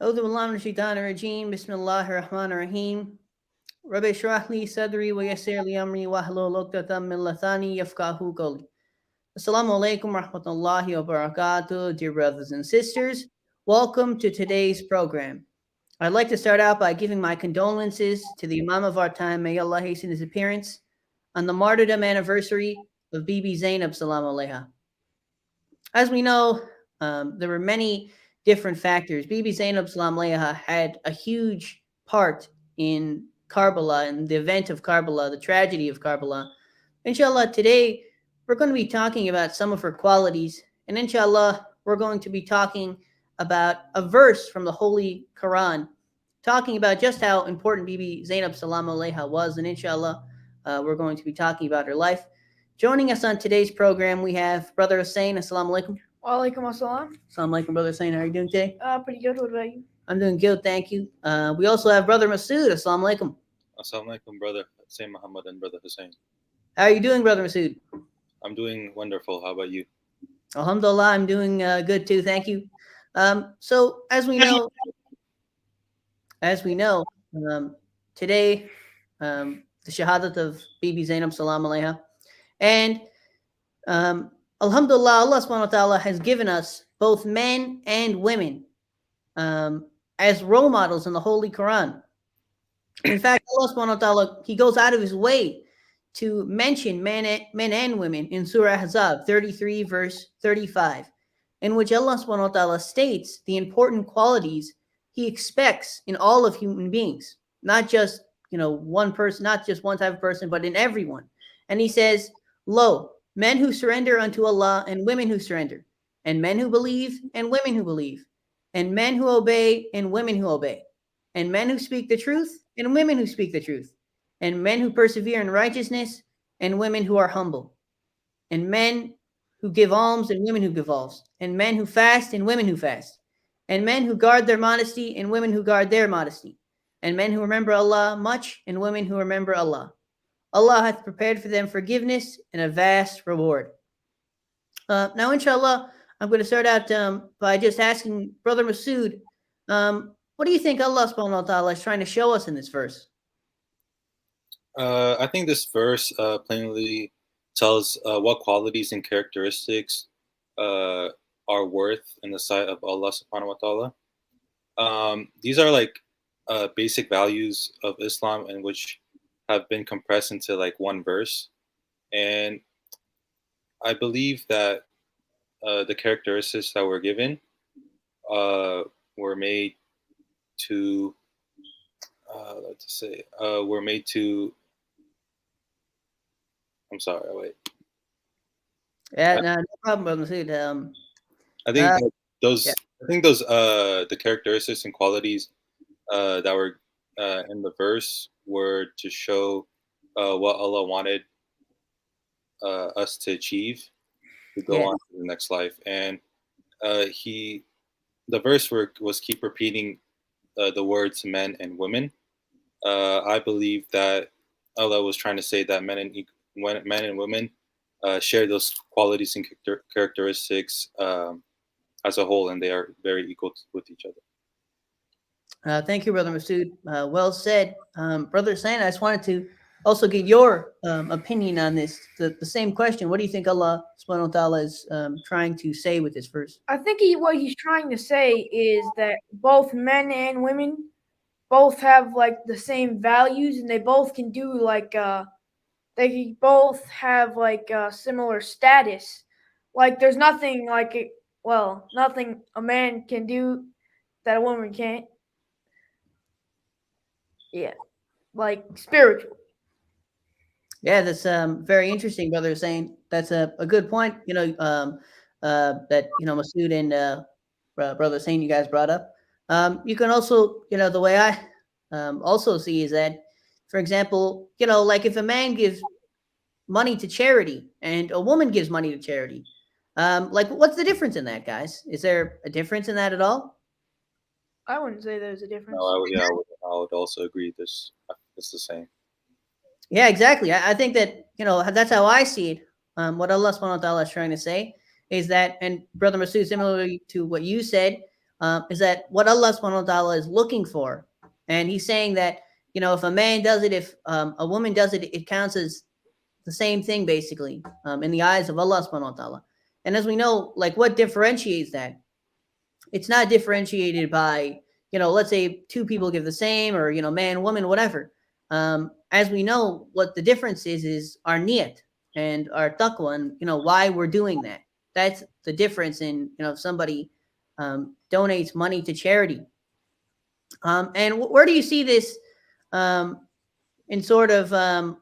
أعوذ بالله من الشيطان الرجيم بسم الله الرحمن الرحيم رب اشرح لي صدري ويسر لي أمري واحلل عقدة من لساني يفقهوا قولي. Assalamu alaikum rahmatullahi wa barakatuh, dear brothers and sisters. Welcome to today's program. I'd like to start out by giving my condolences to the Imam of our time, may Allah hasten his appearance, on the martyrdom anniversary of Bibi Zainab salam alaiha. As we know, there were many different factors. Bibi Zainab salam alaiha had a huge part in Karbala and the event of Karbala, the tragedy of Karbala. Inshallah, today we're going to be talking about some of her qualities, and inshallah, we're going to be talking about a verse from the Holy Quran, talking about just how important Bibi Zainab salam alaiha was, and inshallah, we're going to be talking about her life. Joining us on today's program, we have Brother Hussein. Assalamu alaikum. Walaikum assalam. Assalamu alaikum, Brother Hussein. How are you doing today? Pretty good. What about you? I'm doing good, thank you. We also have Brother Masood. Assalamu alaikum. Assalamu alaikum, brother Sayyid Muhammad and brother Hussein. How are you doing, Brother Masood? I'm doing wonderful. How about you? Alhamdulillah, I'm doing good too, thank you. So as we know, today, the Shahadat of Bibi Zainab salam alaiha, and Alhamdulillah, Allah subhanahu wa ta'ala has given us both men and women as role models in the Holy Quran. In fact, Allah subhanahu wa ta'ala, He goes out of His way to mention men and women in Surah Ahzab 33, verse 35, in which Allah subhanahu wa ta'ala states the important qualities He expects in all of human beings, not just one person, not just one type of person, but in everyone. And He says, "Lo, men who surrender unto Allah and women who surrender, and men who believe and women who believe, and men who obey and women who obey, and men who speak the truth and women who speak the truth, and men who persevere in righteousness and women who are humble, and men who give alms and women who give alms, and men who fast and women who fast, and men who guard their modesty and women who guard their modesty, and men who remember Allah much and women who remember Allah. Allah hath prepared for them forgiveness and a vast reward." Now, inshallah, I'm going to start out by just asking Brother Masood, what do you think Allah subhanahu wa ta'ala is trying to show us in this verse? I think this verse plainly tells what qualities and characteristics are worth in the sight of Allah subhanahu wa ta'ala. These are like basic values of Islam, in which have been compressed into like one verse. And I believe that the characteristics that were given were made to I'm sorry, wait. Yeah, no problem, Brother Masood. I think those yeah. The characteristics and qualities that were in the verse were to show what Allah wanted us to achieve to go on to the next life. And the verse was keep repeating the words men and women. I believe that Allah was trying to say that men and women share those qualities and characteristics as a whole, and they are very equal with each other. Thank you, Brother Masood. Well said. Brother Hussein, I just wanted to also get your opinion on this. The same question. What do you think Allah subhanahu wa ta'ala is trying to say with this verse? I think what he's trying to say is that both men and women both have like the same values, and they both can do like they both have like similar status. Like there's nothing nothing a man can do that a woman can't. Yeah, like spiritual. Yeah, that's very interesting, Brother Hussein. That's a good point. That Masood and Brother Hussein, you guys brought up. You can also, the way I also see is that, for example, like if a man gives money to charity and a woman gives money to charity, like what's the difference in that, guys? Is there a difference in that at all? I wouldn't say there's a difference. No, I would also agree. It's the same. Yeah, exactly. I think that, that's how I see it. What Allah subhanahu wa ta'ala is trying to say is that, and Brother Masood, similarly to what you said, is that what Allah subhanahu wa ta'ala is looking for. And he's saying that, if a man does it, if a woman does it, it counts as the same thing, basically, in the eyes of Allah subhanahu wa ta'ala. And as we know, like, what differentiates that? It's not differentiated by, let's say two people give the same, or, man, woman, whatever. As we know, what the difference is our niyat and our taqwa, and, why we're doing that. That's the difference in, if somebody donates money to charity. And where do you see this in sort of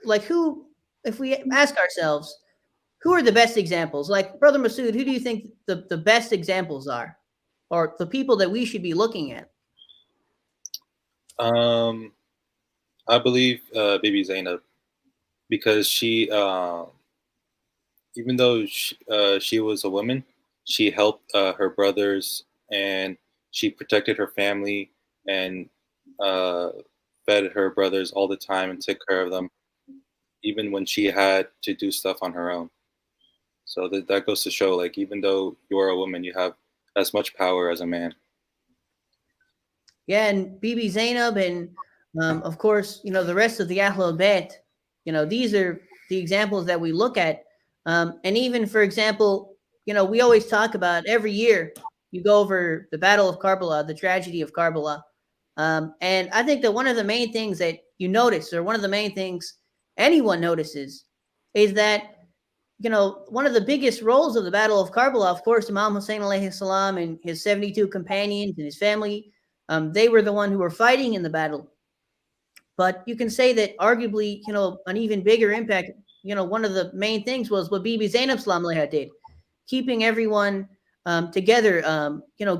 like who, if we ask ourselves, who are the best examples? Like, Brother Masood, who do you think the best examples are, or the people that we should be looking at? I believe Bibi Zainab, because she, even though she was a woman, she helped her brothers, and she protected her family, and fed her brothers all the time and took care of them, even when she had to do stuff on her own. So that goes to show, like, even though you are a woman, you have as much power as a man. Yeah, and Bibi Zainab, and of course, the rest of the Ahlul Bayt, these are the examples that we look at. And even, for example, we always talk about every year you go over the Battle of Karbala, the tragedy of Karbala. And I think that one of the main things that you notice, or one of the main things anyone notices, is that, one of the biggest roles of the Battle of Karbala, of course, Imam Hussein alayhi salam and his 72 companions and his family, they were the one who were fighting in the battle. But you can say that arguably, an even bigger impact, one of the main things was what Bibi Zainab salam alayha did, keeping everyone together,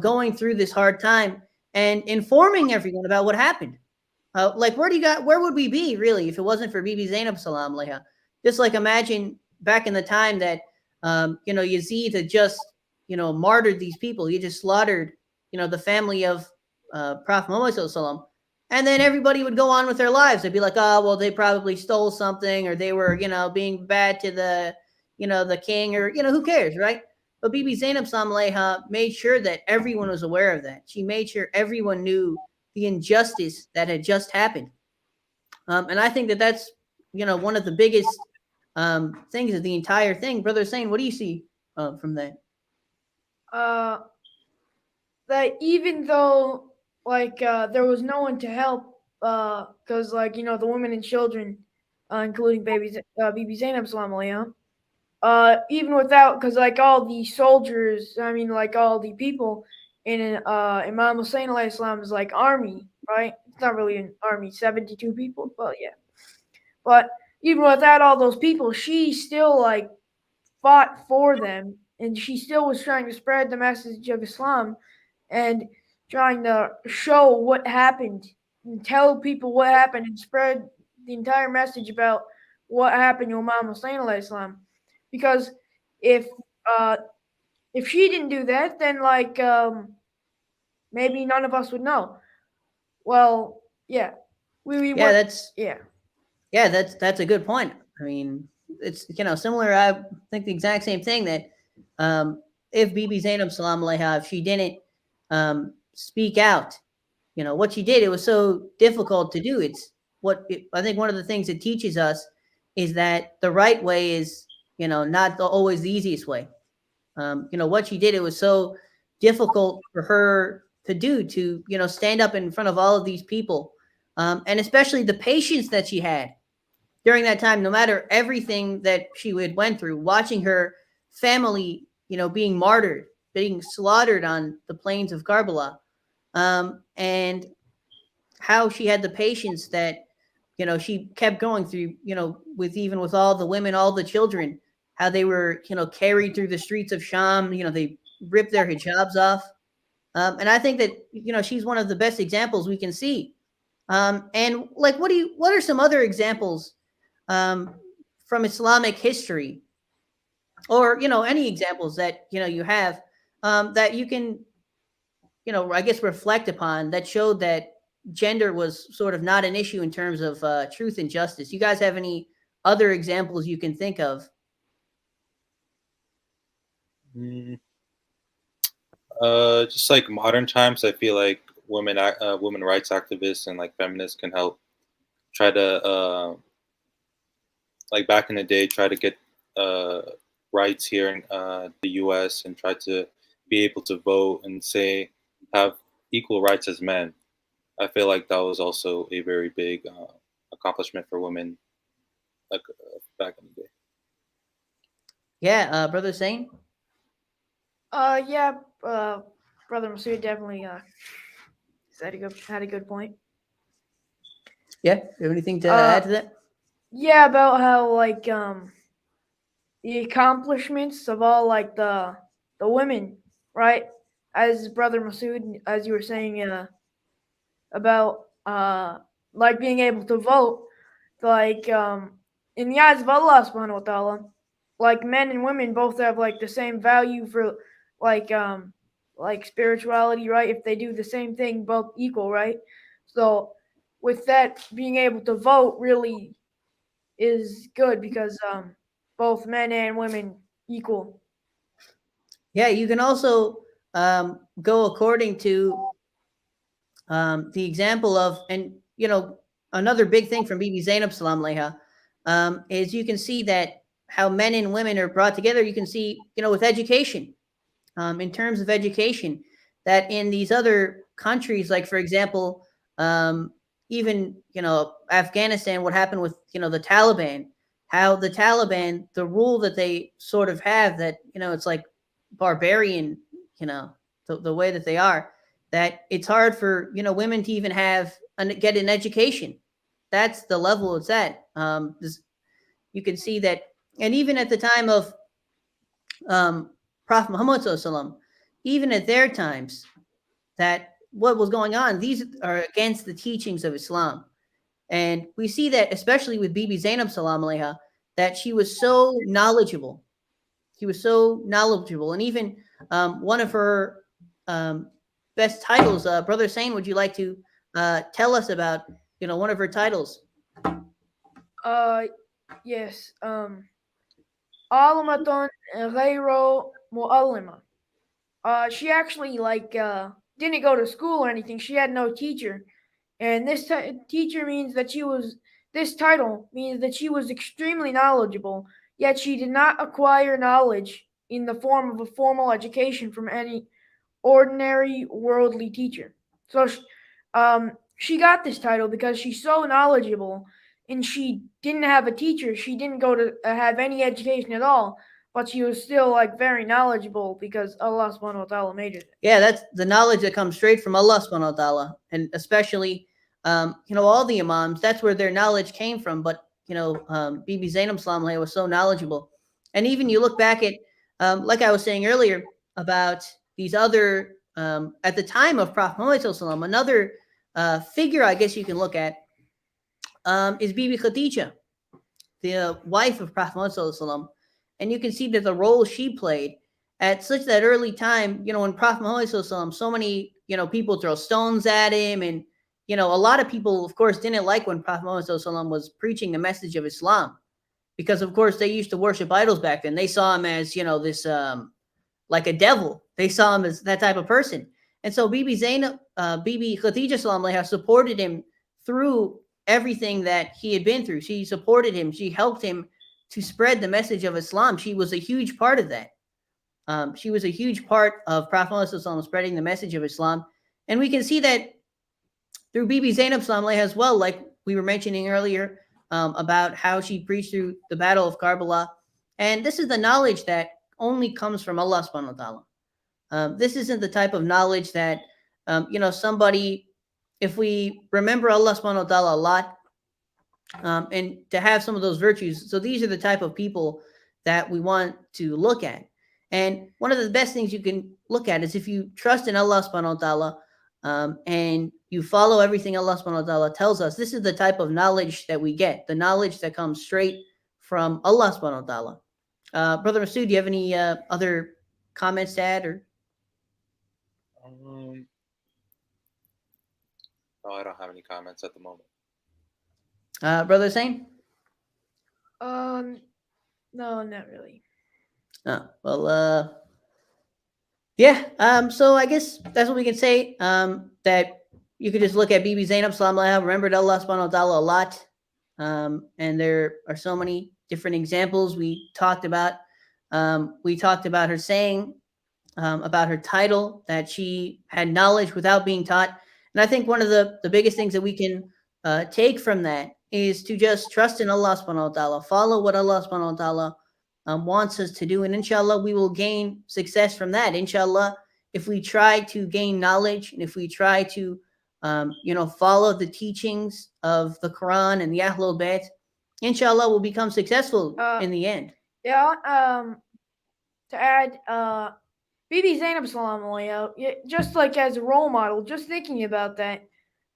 going through this hard time and informing everyone about what happened. Like, where would we be really if it wasn't for Bibi Zainab salam alayha? Just like, imagine back in the time that, Yazid had just, martyred these people. He just slaughtered, the family of Prophet Muhammad sallallahu alaihi wasallam. And then everybody would go on with their lives. They'd be like, oh, well, they probably stole something, or they were, being bad to the, the king, or, who cares, right? But Bibi Zainab salam alayha made sure that everyone was aware of that. She made sure everyone knew the injustice that had just happened. And I think that that's, one of the biggest things of the entire thing. Brother Hussein, what do you see from that? That even though there was no one to help, because the women and children, including Bibi Zainab salam alayha, even without, because all the soldiers, all the people in Imam Hussein alayhi salam is like army, right? It's not really an army, 72 people, but yeah. But even without all those people, she still fought for them, and she still was trying to spread the message of Islam and trying to show what happened and tell people what happened and spread the entire message about what happened to Imam Hussein alayhi salam. Because if she didn't do that, then maybe none of us would know. Well, yeah, we Yeah, were, yeah. that's a good point. I mean, it's, similar. I think the exact same thing, that if Bibi Zainab salam alayha, if she didn't speak out, what she did, it was so difficult to do. It's I think one of the things it teaches us is that the right way is, not always the easiest way. What she did, it was so difficult for her to do, to, stand up in front of all of these people. And especially the patience that she had during that time, no matter everything that she had went through, watching her family, being martyred, being slaughtered on the plains of Karbala, and how she had the patience that, she kept going through, with all the women, all the children, how they were, carried through the streets of Sham, they ripped their hijabs off. And I think that, she's one of the best examples we can see. And like, what are some other examples from Islamic history, or, any examples that, you have that you can, I guess, reflect upon, that showed that gender was sort of not an issue in terms of truth and justice? You guys have any other examples you can think of? Just like modern times, I feel like women rights activists and like feminists can help try to like back in the day try to get uh, rights here in the U.S. and try to be able to vote and say have equal rights as men. I feel like that was also a very big accomplishment for women like back in the day. Yeah, Brother Sain. Yeah, brother Masood definitely had a good point. Yeah, you have anything to Uh, add to that? yeah, about how like the accomplishments of all like the women, right? As brother Masood, as you were saying, about like being able to vote, like in the eyes of Allah subhanahu wa ta'ala, like men and women both have like the same value for like like spirituality, right? If they do the same thing, both equal, right? So with that, being able to vote really is good because both men and women equal. Yeah, you can also go according to the example of, and another big thing from Bibi Zainab salam alaiha, is you can see that how men and women are brought together. You can see, with education, in terms of education, that in these other countries, like for example, um, even Afghanistan, what happened with the Taliban, how the Taliban, the rule that they sort of have, that it's like barbarian, you know, the way that they are, that it's hard for women to even get an education. That's the level it's at. You can see that, and even at the time of Prophet Muhammad SAW, even at their times, that what was going on, these are against the teachings of Islam. And we see that especially with Bibi Zainab salam alaiha, that she was so knowledgeable. She was so knowledgeable. And even one of her best titles, Brother Sain, would you like to tell us about, one of her titles? Uh, yes. Alimatun ghayro mu'allima. She actually like didn't go to school or anything. She had no teacher, and teacher means that she was. This title means that she was extremely knowledgeable. Yet she did not acquire knowledge in the form of a formal education from any ordinary worldly teacher. So she got this title because she's so knowledgeable, and she didn't have a teacher. She didn't go to have any education at all, but she was still like very knowledgeable because Allah subhanahu wa ta'ala made it. Yeah, that's the knowledge that comes straight from Allah subhanahu wa ta'ala. And especially, all the imams, that's where their knowledge came from. But, Bibi Zainab salam alaiha was so knowledgeable. And even you look back at, like I was saying earlier, about these other, at the time of Prophet Muhammad sallallahu, another figure I guess you can look at is Bibi Khadija, the wife of Prophet Muhammad sallallahu, and you can see that the role she played at such that early time, when Prophet Muhammad sallallahu, so many, people throw stones at him, and a lot of people, of course, didn't like when Prophet Muhammad sallallahu was preaching the message of Islam, because of course they used to worship idols back then. They saw him as this like a devil. They saw him as that type of person. And so Bibi Zainab, Bibi Khadija salam alaiha, supported him through everything that he had been through. She supported him. She helped him to spread the message of Islam. She was a huge part of that. She was a huge part of Prophet Muhammad spreading the message of Islam. And we can see that through Bibi Zainab salam alaiha as well, like we were mentioning earlier, about how she preached through the Battle of Karbala. And this is the knowledge that only comes from Allah subhanahu wa ta'ala. This isn't the type of knowledge that, somebody, if we remember Allah subhanahu wa ta'ala a lot, and to have some of those virtues. So these are the type of people that we want to look at. And one of the best things you can look at is if you trust in Allah subhanahu wa ta'ala, and you follow everything Allah subhanahu wa ta'ala tells us. This is the type of knowledge that we get, the knowledge that comes straight from Allah subhanahu wa ta'ala. Brother Masood, do you have any other comments to add? Or No, I don't have any comments at the moment. Brother Sain? No, not really. Well, Yeah. So I guess that's what we can say. That you could just look at Bibi Zainab Salam alaiha, remembered Allah subhanahu wa ta'ala a lot. And there are so many different examples we talked about her saying, about her title, that she had knowledge without being taught. And I think one of the biggest things that we can take from that is to just trust in Allah subhanahu wa ta'ala, follow what Allah subhanahu wa ta'ala wants us to do. And inshallah, we will gain success from that. Inshallah, if we try to gain knowledge and if we try to, follow the teachings of the Quran and the Ahlul Bayt, inshallah, we'll become successful in the end. Yeah. To add, Bibi Zainab Salam alaiha, just like as a role model, just thinking about that,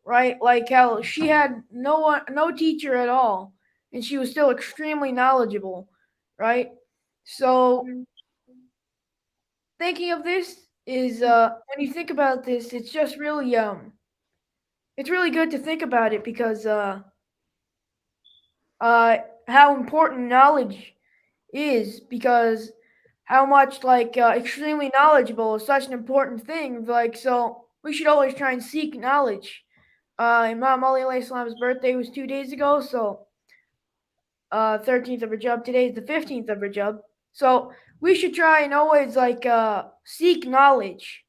right? Like how she had no teacher at all, and she was still extremely knowledgeable, right? So thinking of this is when you think about this, it's really good to think about it because how important knowledge is, because how much like extremely knowledgeable is such an important thing. Like, so we should always try and seek knowledge. Imam Ali alayhi salam's birthday was 2 days ago, so 13th of Rajab. Today is the 15th of Rajab. So we should try and always like seek knowledge.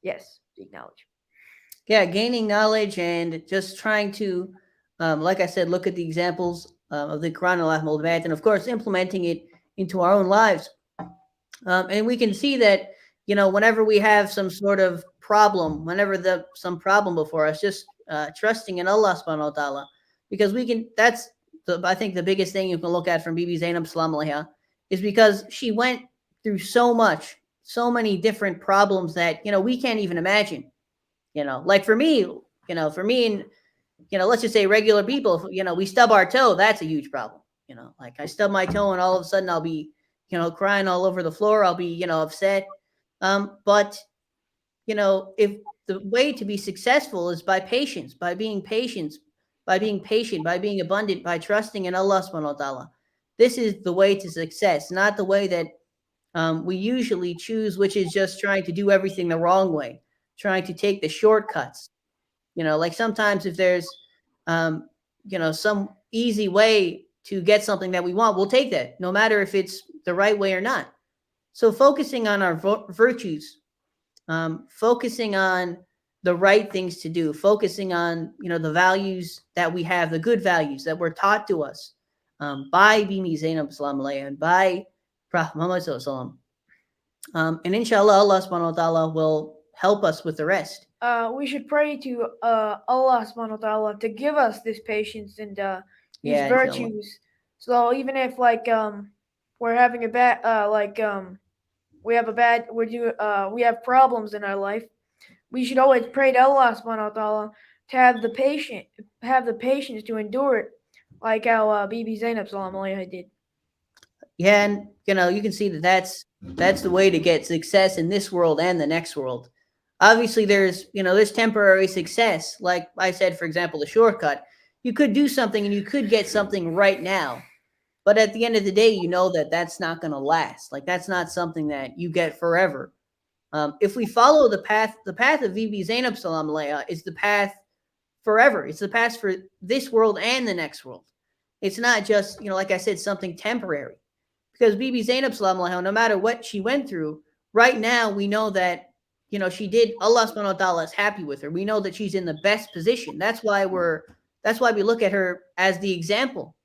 Yes, seek knowledge. Yeah, gaining knowledge and just trying to, like I said, look at the examples of the Quran and Ahlul Bayt, and of course implementing it into our own lives. And we can see that, whenever we have some sort of problem, whenever some problem before us, just trusting in Allah subhanahu wa ta'ala, because we can. That's I think the biggest thing you can look at from Bibi Zainab Salam alaiha is because she went through so many different problems that we can't even imagine. Like for me, and let's just say regular people, we stub our toe. That's a huge problem. Like I stub my toe and all of a sudden I'll be, crying all over the floor. I'll be, upset. But, if the way to be successful is by patience, by being patient, by being abundant, by trusting in Allah subhanahu wa ta'ala. This is the way to success, not the way that we usually choose, which is just trying to do everything the wrong way, trying to take the shortcuts. Like sometimes if there's, some easy way to get something that we want, we'll take that, no matter if it's the right way or not. So focusing on our virtues, focusing on the right things to do, focusing on, the values that we have, the good values that were taught to us by Bibi Zainab Salam alaiha and by Prophet Muhammad Sallallahu. And inshallah, Allah subhanahu wa ta'ala will help us with the rest. We should pray to Allah subhanahu wa ta'ala to give us this patience and these virtues. So even if like we're having a bad we have problems in our life, we should always pray to Allah subhanahu wa ta'ala to have the patience to endure it, like how Bibi Zainab Salam alaiha did. Yeah, and you can see that that's the way to get success in this world and the next world. Obviously, there's temporary success. Like I said, for example, the shortcut. You could do something and you could get something right now, but at the end of the day, that that's not going to last. Like that's not something that you get forever. If we follow the path of Bibi Zainab Salam alaiha is the path forever. It's the path for this world and the next world. It's not just like I said, something temporary. Because Bibi Zainab Salam alaiha, no matter what she went through, right now we know that she did. Allah subhanahu wa ta'ala is happy with her. We know that she's in the best position. That's why we look at her as the example.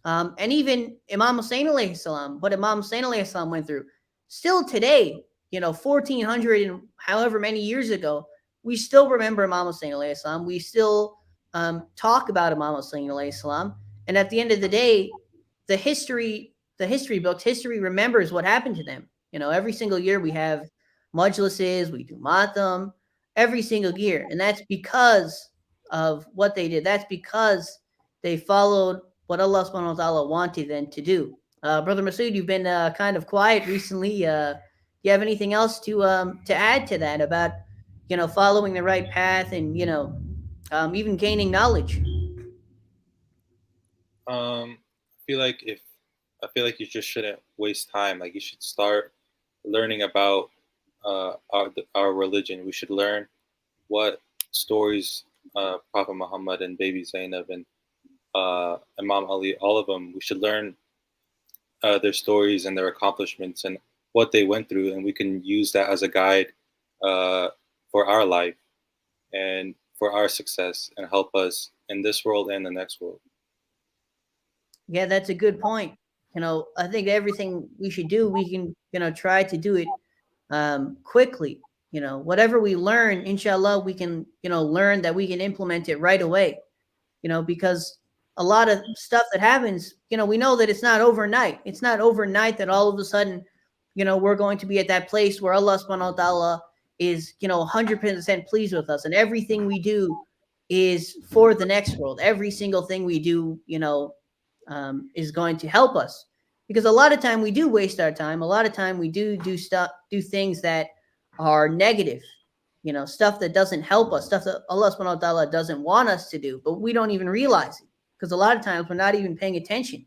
And even Imam Hussein alayhi salam, what Imam Hussein alayhi salam went through, still today, 1400 and however many years ago, we still remember Imam Hussein alayhi salam. We still talk about Imam Hussein alayhi salam. And at the end of the day, the history books, history remembers what happened to them. Every single year we have majlises, we do matam every single year. And that's because of what they did. That's because they followed what Allah subhanahu wa ta'ala wanted them to do. Brother Masood, you've been kind of quiet recently. Do you have anything else to add to that about, following the right path and, even gaining knowledge? I feel like you just shouldn't waste time. Like you should start learning about our religion. We should learn what stories Prophet Muhammad and Bibi Zainab and Imam Ali, all of them. We should learn their stories and their accomplishments and what they went through, and we can use that as a guide uh, for our life and for our success and help us in this world and the next world. Yeah, that's a good point. I think everything we should do, we can, try to do it quickly. Whatever we learn, inshallah, we can, learn that we can implement it right away. Because a lot of stuff that happens, we know that it's not overnight. It's not overnight that all of a sudden, we're going to be at that place where Allah subhanahu wa ta'ala is, 100% pleased with us. And everything we do is for the next world. Every single thing we do, is going to help us. Because a lot of time we do waste our time. A lot of time we do things that are negative, stuff that doesn't help us, stuff that Allah subhanahu wa ta'ala doesn't want us to do, but we don't even realize it because a lot of times we're not even paying attention.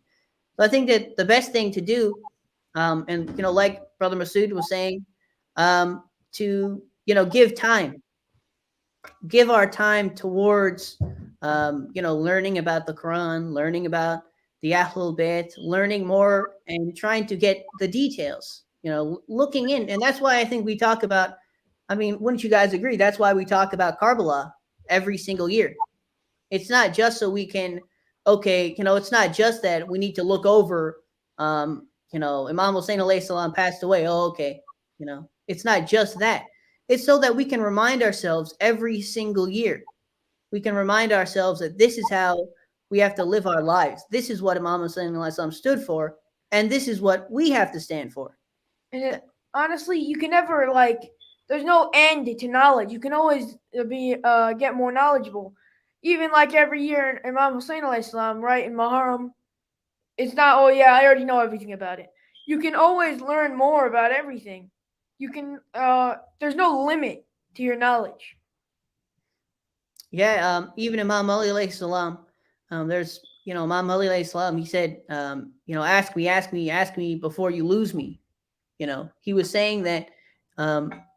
So I think that the best thing to do, and like Brother Masood was saying, to give our time towards learning about the Quran, learning about the Ahlul Bayt, learning more and trying to get the details, looking in. And that's why I think we talk about, I mean, wouldn't you guys agree? That's why we talk about Karbala every single year. It's not just so we can, okay, it's not just that we need to look over, Imam Hussein alayhi salam passed away. Oh, okay. It's not just that. It's so that we can remind ourselves every single year. We can remind ourselves that this is how we have to live our lives. This is what Imam Hussein alayhi salam stood for, and this is what we have to stand for. And honestly, you can never there's no end to knowledge. You can always get more knowledgeable. Even every year, Imam Hussein alayhi salam, right, in Muharram, it's not, oh yeah, I already know everything about it. You can always learn more about everything. You can, there's no limit to your knowledge. Yeah, even Imam Ali alayhi salam, there's, Imam Ali alayhi salam, he said, ask me before you lose me. He was saying that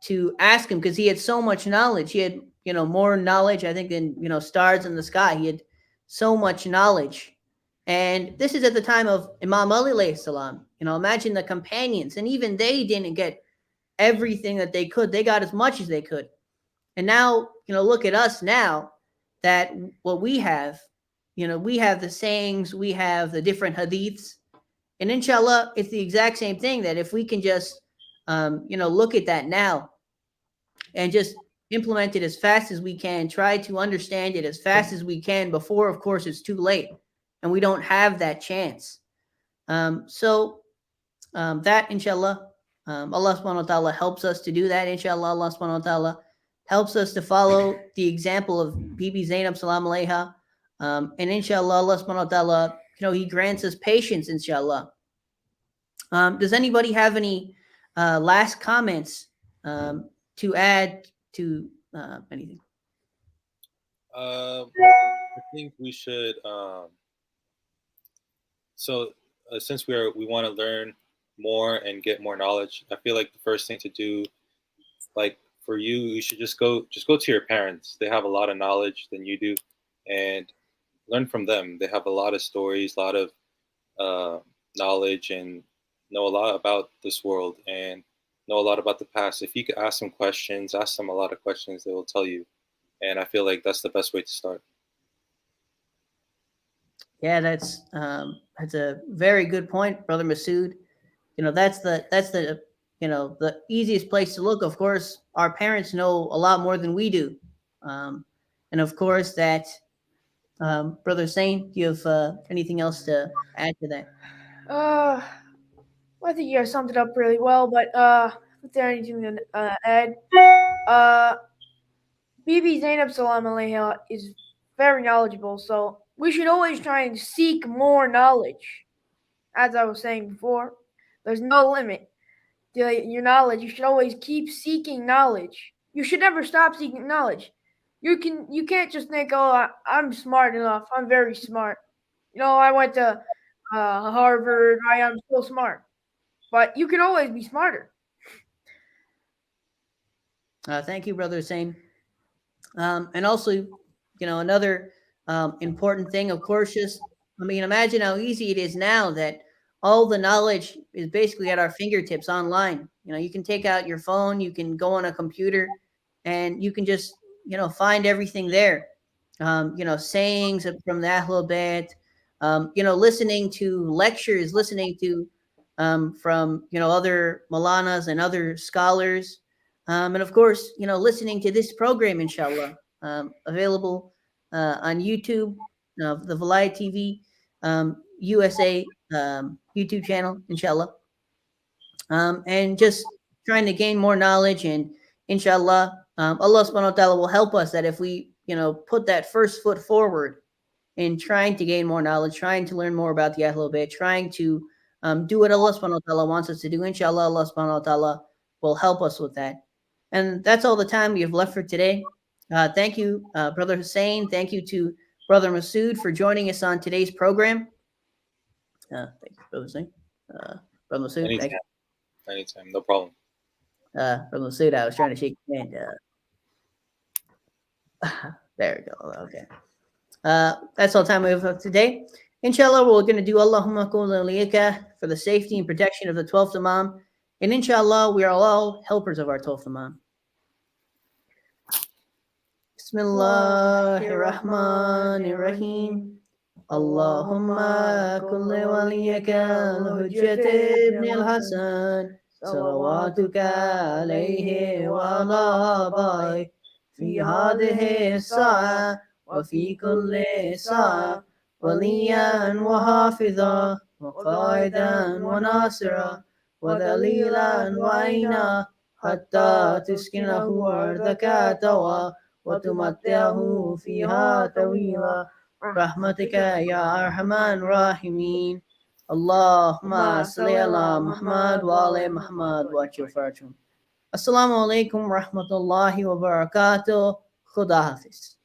to ask him because he had so much knowledge. He had, more knowledge, I think, than, stars in the sky. He had so much knowledge. And this is at the time of Imam Ali alayhi salam. Imagine the companions, and even they didn't get everything that they could. They got as much as they could. And now, look at us now that what we have, we have the sayings, we have the different hadiths. And inshallah, it's the exact same thing that if we can just, look at that now and just implement it as fast as we can, try to understand it as fast as we can before, of course, it's too late and we don't have that chance. That, inshallah, Allah subhanahu wa ta'ala helps us to do that. Inshallah, Allah subhanahu wa ta'ala helps us to follow the example of Bibi Zainab salam alayha. And inshallah, Allah subhanahu wa ta'ala, he grants us patience, inshallah. Does anybody have any last comments to add to anything? I think we should. Since we want to learn more and get more knowledge, I feel like the first thing to do, like for you should just go to your parents. They have a lot of knowledge than you do, and learn from them. They have a lot of stories, a lot of knowledge, and know a lot about this world and know a lot about the past. If you could ask them questions, ask them a lot of questions, they will tell you. And I feel like that's the best way to start. Yeah, that's a very good point, Brother Masood. That's the the easiest place to look. Of course, our parents know a lot more than we do, and of course that. Brother Sain, do you have anything else to add to that? I think you summed it up really well. But if there anything to add, Bibi Zainab salam alayha is very knowledgeable, so we should always try and seek more knowledge. As I was saying before, there's no limit to your knowledge. You should always keep seeking knowledge. You should never stop seeking knowledge. You can't just think, oh, I'm smart enough. I'm very smart. I went to Harvard. I am so smart. But you can always be smarter. Thank you, Brother Hussein. And also, another important thing, of course, just, I mean, imagine how easy it is now that all the knowledge is basically at our fingertips online. You can take out your phone, you can go on a computer, and you can just, find everything there. Sayings from the Ahlul Bayt, listening to lectures, listening to from, other Malanas and other scholars, and of course, listening to this program, inshallah, available on YouTube, the Valaya TV USA YouTube channel, inshallah, and just trying to gain more knowledge. And inshallah, Allah subhanahu wa ta'ala will help us that if we, put that first foot forward in trying to gain more knowledge, trying to learn more about the Ahlul Bayt, trying to do what Allah subhanahu wa ta'ala wants us to do. Inshallah, Allah subhanahu wa ta'ala will help us with that. And that's all the time we have left for today. Thank you, Brother Hussein. Thank you to Brother Masood for joining us on today's program. Thank you, Brother Hussein. Brother Masood, Anytime. thank you. Anytime, no problem. Brother Masood, I was trying to shake your hand. There we go. Okay. That's all the time we have for today. Inshallah, we're going to do Allahumma qul aliyaka for the safety and protection of the 12th Imam. And inshallah, we are all helpers of our 12th Imam. Bismillahir Rahmanir Rahim. Allahumma qul waliyaka al-hujjat ibn al-Hasan salawatuka alayhi wa ala abai fi hadhihi as-sa'a wa fi kulli sa'a waliyan wa hafiza wa qaidan wa nasira ودليلا وعينا حتى تسكنه أرضك توا وتمتعه فيها طويلا برحمتك يا أرحم الراحمين اللهم صل على محمد وعلى محمد وأجل. Assalamu alaikum wa rahmatullahi wa barakatuh. Khuda Hafiz.